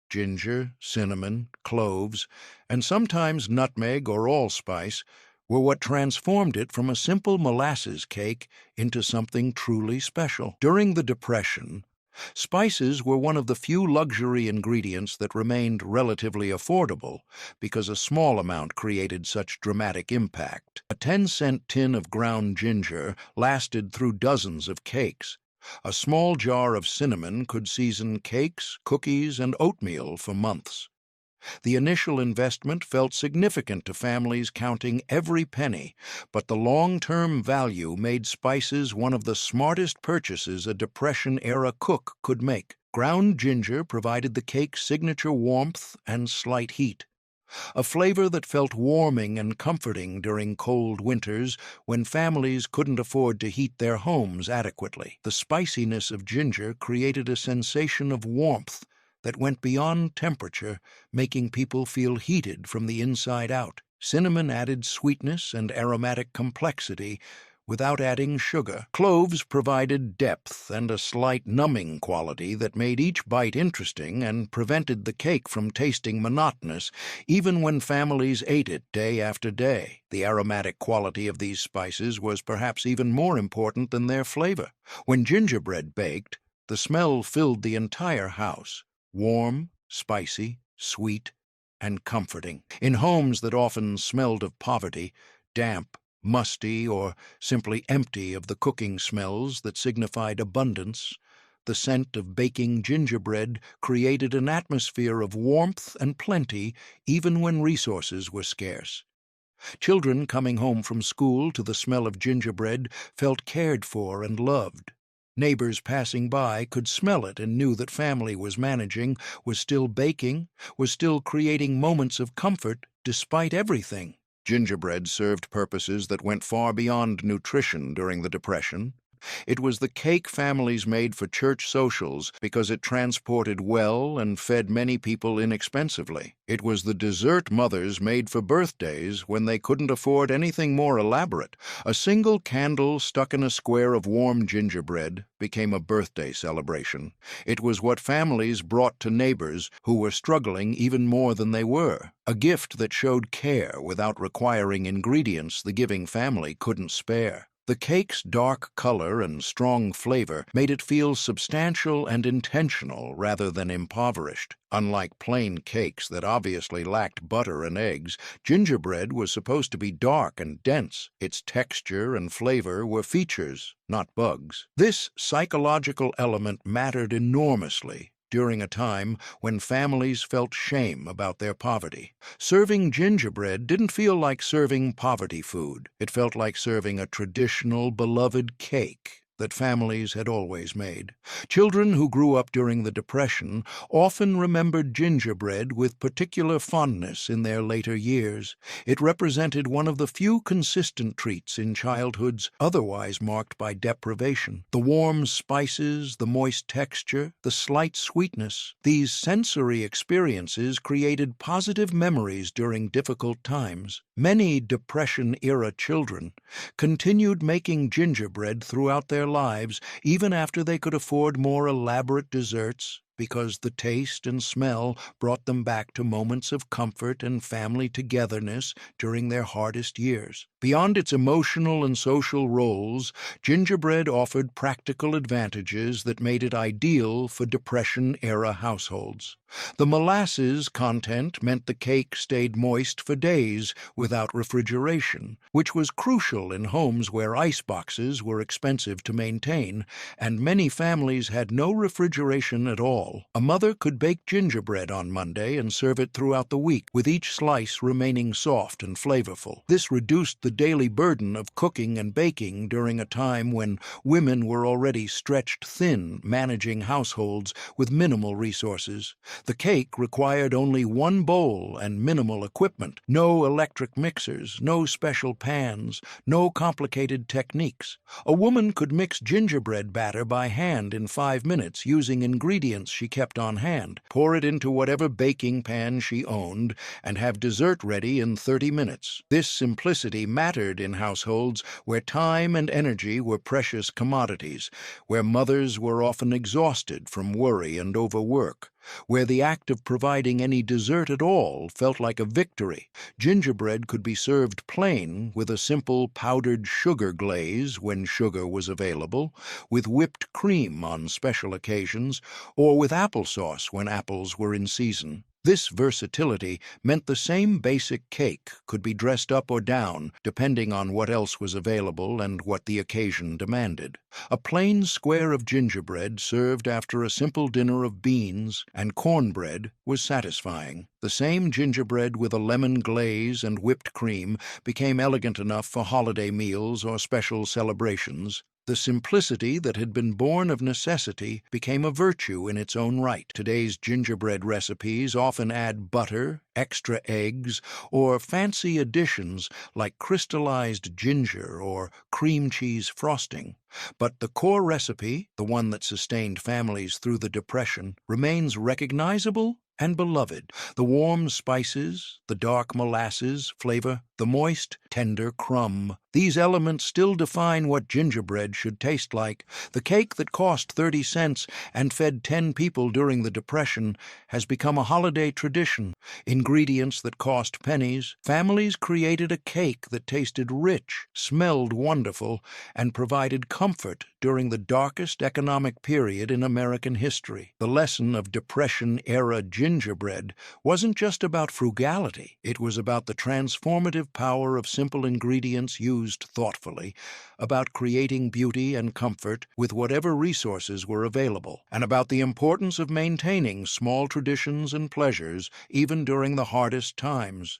ginger, cinnamon, cloves, and sometimes nutmeg or allspice, were what transformed it from a simple molasses cake into something truly special. During the Depression, spices were one of the few luxury ingredients that remained relatively affordable because a small amount created such dramatic impact. A 10-cent tin of ground ginger lasted through dozens of cakes. A small jar of cinnamon could season cakes, cookies, and oatmeal for months. The initial investment felt significant to families counting every penny, but the long-term value made spices one of the smartest purchases a Depression-era cook could make. Ground ginger provided the cake's signature warmth and slight heat, a flavor that felt warming and comforting during cold winters when families couldn't afford to heat their homes adequately. The spiciness of ginger created a sensation of warmth that went beyond temperature, making people feel heated from the inside out. Cinnamon added sweetness and aromatic complexity without adding sugar. Cloves provided depth and a slight numbing quality that made each bite interesting and prevented the cake from tasting monotonous, even when families ate it day after day. The aromatic quality of these spices was perhaps even more important than their flavor. When gingerbread baked, the smell filled the entire house. Warm, spicy, sweet, and comforting. In homes that often smelled of poverty, damp, musty, or simply empty of the cooking smells that signified abundance, the scent of baking gingerbread created an atmosphere of warmth and plenty even when resources were scarce. Children coming home from school to the smell of gingerbread felt cared for and loved. Neighbors passing by could smell it and knew that family was managing, was still baking, was still creating moments of comfort despite everything. Gingerbread served purposes that went far beyond nutrition during the Depression. It was the cake families made for church socials because it transported well and fed many people inexpensively. It was the dessert mothers made for birthdays when they couldn't afford anything more elaborate. A single candle stuck in a square of warm gingerbread became a birthday celebration. It was what families brought to neighbors who were struggling even more than they were. A gift that showed care without requiring ingredients the giving family couldn't spare. The cake's dark color and strong flavor made it feel substantial and intentional rather than impoverished. Unlike plain cakes that obviously lacked butter and eggs, gingerbread was supposed to be dark and dense. Its texture and flavor were features, not bugs. This psychological element mattered enormously during a time when families felt shame about their poverty. Serving gingerbread didn't feel like serving poverty food. It felt like serving a traditional, beloved cake that families had always made. Children who grew up during the Depression often remembered gingerbread with particular fondness in their later years. It represented one of the few consistent treats in childhoods otherwise marked by deprivation. The warm spices, the moist texture, the slight sweetness, these sensory experiences created positive memories during difficult times. Many Depression-era children continued making gingerbread throughout their lives, even after they could afford more elaborate desserts, because the taste and smell brought them back to moments of comfort and family togetherness during their hardest years. Beyond its emotional and social roles, gingerbread offered practical advantages that made it ideal for Depression-era households. The molasses content meant the cake stayed moist for days without refrigeration, which was crucial in homes where ice boxes were expensive to maintain, and many families had no refrigeration at all. all, a mother could bake gingerbread on Monday and serve it throughout the week, with each slice remaining soft and flavorful. This reduced the daily burden of cooking and baking during a time when women were already stretched thin managing households with minimal resources. The cake required only one bowl and minimal equipment, no electric mixers, no special pans, no complicated techniques. A woman could mix gingerbread batter by hand in 5 minutes using ingredients she kept on hand, pour it into whatever baking pan she owned, and have dessert ready in 30 minutes. This simplicity mattered in households where time and energy were precious commodities, where mothers were often exhausted from worry and overwork, where the act of providing any dessert at all felt like a victory. Gingerbread could be served plain with a simple powdered sugar glaze when sugar was available, with whipped cream on special occasions, or with applesauce when apples were in season. This versatility meant the same basic cake could be dressed up or down, depending on what else was available and what the occasion demanded. A plain square of gingerbread served after a simple dinner of beans and cornbread was satisfying. The same gingerbread with a lemon glaze and whipped cream became elegant enough for holiday meals or special celebrations. The simplicity that had been born of necessity became a virtue in its own right. Today's gingerbread recipes often add butter, extra eggs, or fancy additions like crystallized ginger or cream cheese frosting. But the core recipe, the one that sustained families through the Depression, remains recognizable and beloved. The warm spices, the dark molasses flavor, the moist, tender crumb. These elements still define what gingerbread should taste like. The cake that cost 30 cents and fed 10 people during the Depression has become a holiday tradition. Ingredients that cost pennies, families created a cake that tasted rich, smelled wonderful, and provided comfort during the darkest economic period in American history. The lesson of Depression-era gingerbread wasn't just about frugality. It was about the transformative power of simple ingredients used thoughtfully, about creating beauty and comfort with whatever resources were available, and about the importance of maintaining small traditions and pleasures even during the hardest times.